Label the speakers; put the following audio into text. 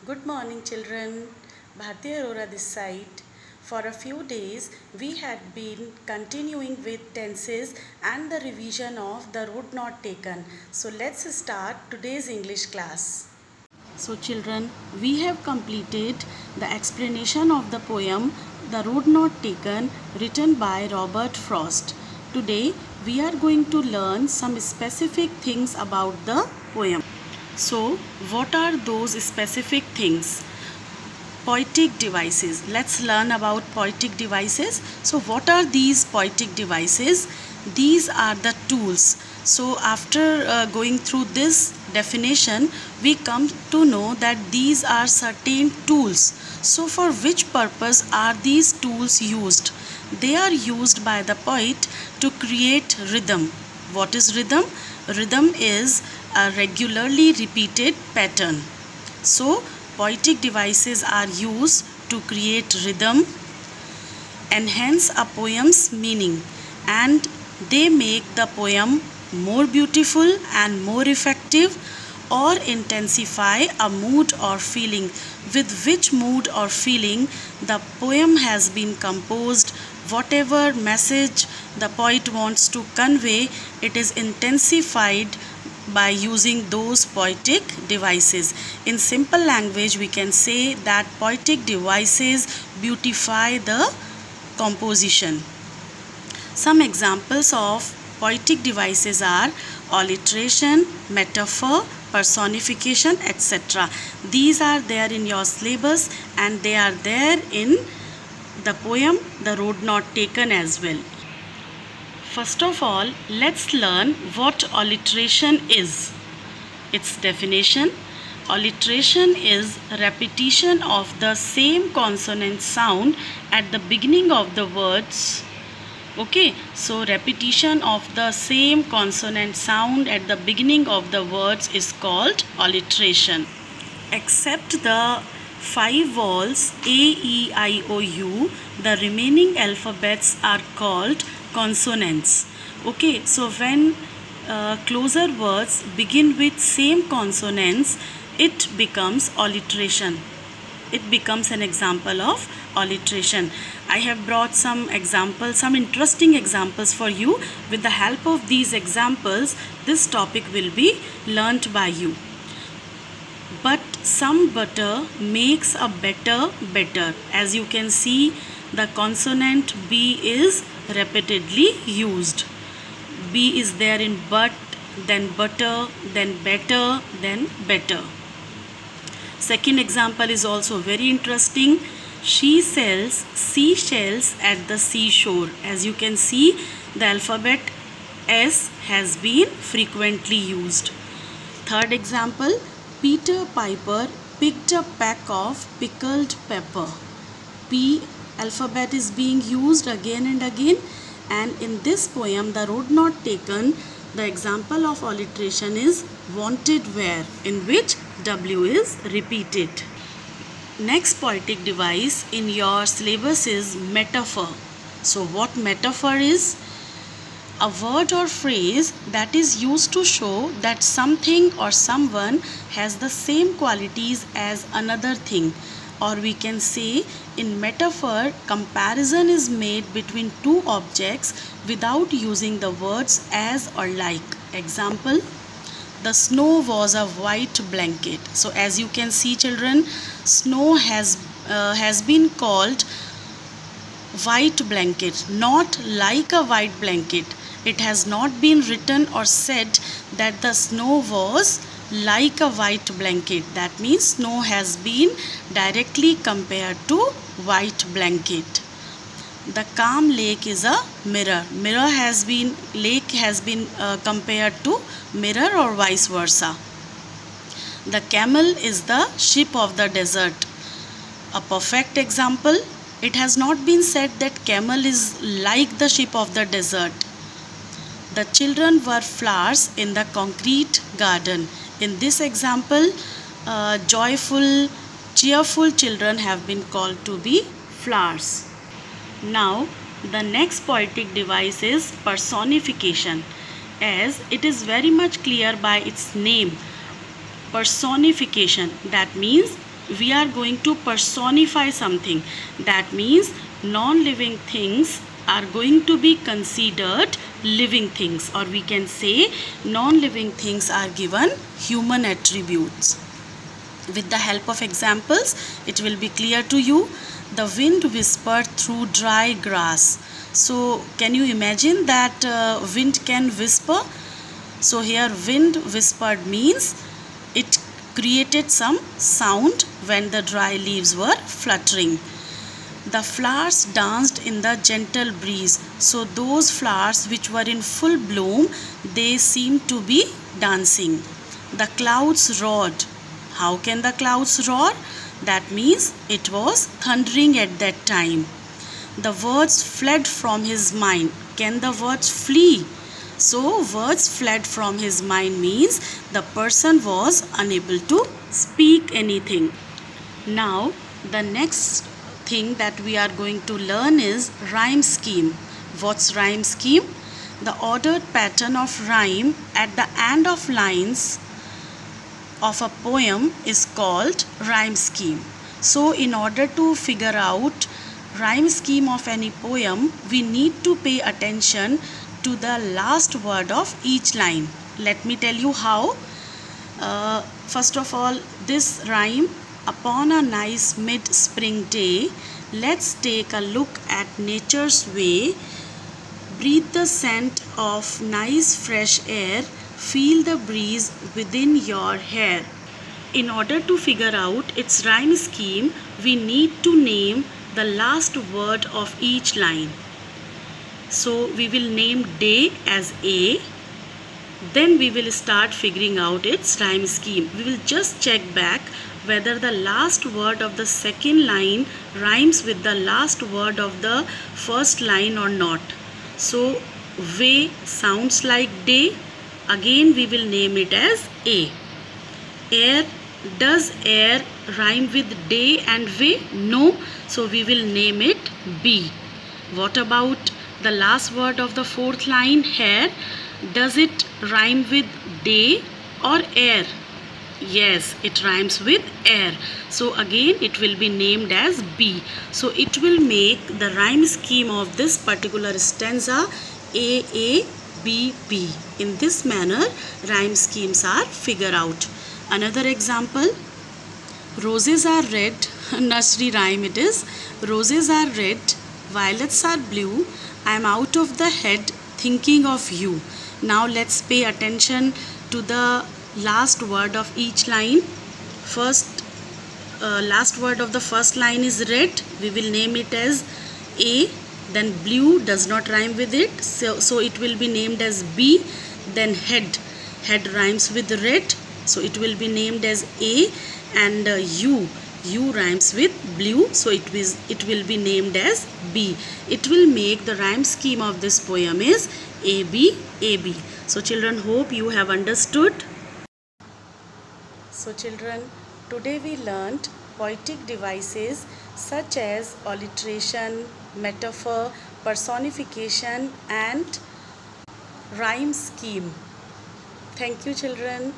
Speaker 1: Good morning, children. Bharti Arora this side. For a few days, we had been continuing with tenses and the revision of the road not taken. So let's start today's English class. So children, we have completed the explanation of the poem The Road Not Taken, written by Robert Frost. Today we are going to learn some specific things about the poem. So what are those specific things? Poetic devices. Let's learn about poetic devices. So what are these poetic devices? These are the tools. So after going through this definition, we come to know that these are certain tools. So for which purpose are these tools used? They are used by the poet to create rhythm. What is rhythm? Rhythm is a regularly repeated pattern. So poetic devices are used to create rhythm, enhance a poem's meaning, and they make the poem more beautiful and more effective, or intensify a mood or feeling. With which mood or feeling the poem has been composed, whatever message the poet wants to convey, it is intensified by using those poetic devices. In simple language, we can say that poetic devices beautify the composition. Some examples of poetic devices are alliteration, metaphor, personification, etc. These are there in your syllabus and they are there in the poem The Road Not Taken as well. First of all, let's learn what alliteration is. Its definition: alliteration is repetition of the same consonant sound at the beginning of the words. Okay, so repetition of the same consonant sound at the beginning of the words is called alliteration. Except the 5 vowels A, E, I, O, U, the remaining alphabets are called consonants. Okay, so when closer words begin with same consonants, it becomes alliteration. It becomes an example of alliteration. I have brought some examples, some interesting examples for you. With the help of these examples, this topic will be learnt by you. But some butter makes a better. As you can see, the consonant B is repeatedly used. B is there in but, then butter, then better, then better. Second example is also very interesting. She sells seashells at the seashore. As you can see, the alphabet S has been frequently used. Third example, Peter Piper picked a pack of pickled pepper. P alphabet is being used again and again, and in this poem, The Road Not Taken, the example of alliteration is wanted where, in which W is repeated. Next poetic device in your syllabus is metaphor. So what metaphor is? A word or phrase that is used to show that something or someone has the same qualities as another thing. Or we can say, in metaphor, comparison is made between two objects without using the words as or like. Example, the snow was a white blanket. So as you can see, children, snow has been called white blanket, not like a white blanket. It has not been written or said that the snow was like a white blanket. That means snow has been directly compared to white blanket. The calm lake is a mirror. Lake has been compared to mirror or vice versa. The camel is the ship of the desert. A perfect example, it has not been said that camel is like the ship of the desert. The children were flowers in the concrete garden. In this example, joyful, cheerful children have been called to be flowers. Now, the next poetic device is personification, as it is very much clear by its name. Personification, that means we are going to personify something. That means non-living things are going to be considered living things, or we can say non-living things are given human attributes. With the help of examples, it will be clear to you. The wind whispered through dry grass. So can you imagine that wind can whisper? So here wind whispered means it created some sound when the dry leaves were fluttering. The flowers danced in the gentle breeze. So those flowers which were in full bloom, they seemed to be dancing. The clouds roared. How can the clouds roar? That means it was thundering at that time. The words fled from his mind. Can the words flee? So words fled from his mind means the person was unable to speak anything. Now the next thing that we are going to learn is rhyme scheme. What's rhyme scheme? The ordered pattern of rhyme at the end of lines of a poem is called rhyme scheme. So in order to figure out rhyme scheme of any poem, we need to pay attention to the last word of each line. Let me tell you how. First of all, this rhyme, upon a nice mid-spring day, let's take a look at nature's way. Breathe the scent of nice fresh air, feel the breeze within your hair. In order to figure out its rhyme scheme, we need to name the last word of each line. So we will name day as A. Then we will start figuring out its rhyme scheme. We will just check back whether the last word of the second line rhymes with the last word of the first line or not. So way sounds like day. Again we will name it as A. Air, does air rhyme with day and way? No. So we will name it B. What about the last word of the fourth line, hair? Does it rhyme with day or air? Yes, it rhymes with air. So again it will be named as B. So it will make the rhyme scheme of this particular stanza A, B, B. In this manner, rhyme schemes are figured out. Another example, roses are red, nursery rhyme it is. Roses are red, violets are blue, I am out of the head thinking of you. Now let's pay attention to the last word of each line. Last word of the first line is red. We will name it as A. Then blue does not rhyme with it, so it will be named as B. Then head rhymes with red, so it will be named as A. And U rhymes with blue, so it will be named as B. It will make the rhyme scheme of this poem is AB, AB. So children, hope you have understood. So children, today we learnt poetic devices such as alliteration, metaphor, personification and rhyme scheme. Thank you children.